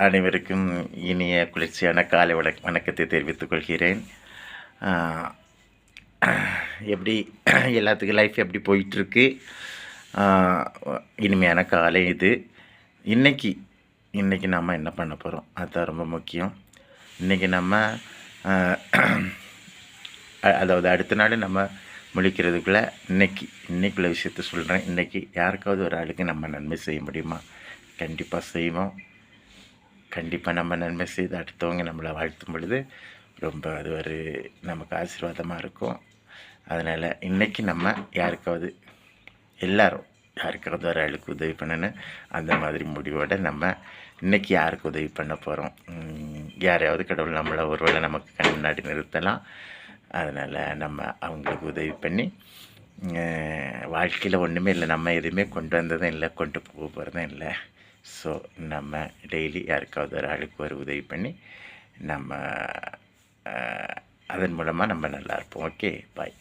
அனைவருக்கும் இனிய குளிர்ச்சியான காலை வணக்கத்தை தெரிவித்துக் கொள்கிறேன். எப்படி எல்லாத்துக்கும் லைஃப் எப்படி போயிட்டுருக்கு? இனிமையான காலை இது. இன்றைக்கி நம்ம என்ன பண்ண போகிறோம், அதுதான் ரொம்ப முக்கியம். இன்றைக்கி நம்ம அதாவது அடுத்த நாள் நம்ம முழிக்கிறதுக்குள்ளே இன்றைக்குள்ள விஷயத்த சொல்கிறேன். இன்றைக்கி யாருக்காவது ஒரு ஆளுக்கு நம்ம நன்மை செய்ய முடியுமா? கண்டிப்பாக செய்வோம். கண்டிப்பாக நம்ம நன்மை செய்து அடுத்தவங்க நம்மளை வாழ்த்தும் பொழுது ரொம்ப அது ஒரு நமக்கு ஆசீர்வாதமாக இருக்கும். அதனால் இன்றைக்கி நம்ம யாருக்காவது யாருக்காவது ஒரு ஆளுக்கு உதவி பண்ணணும், அந்த மாதிரி முடிவோடு நம்ம இன்றைக்கி யாருக்கு உதவி பண்ண போகிறோம். யாரையாவது கடவுள் நம்மளை ஒருவேளை நமக்கு கண் முன்னாடி நிறுத்தலாம். அதனால் நம்ம அவங்களுக்கு உதவி பண்ணி வாழ்க்கையில் ஒன்றுமே இல்லை, நம்ம எதுவுமே கொண்டு வந்ததும் இல்லை, கொண்டு போக போகிறதும் இல்லை. ஸோ நம்ம டெய்லி யாருக்காவது ஒரு ஆளுக்கு ஒரு உதவி பண்ணி நம்ம அதன் மூலமாக நம்ம நல்லா இருப்போம். ஓகே, பாய்.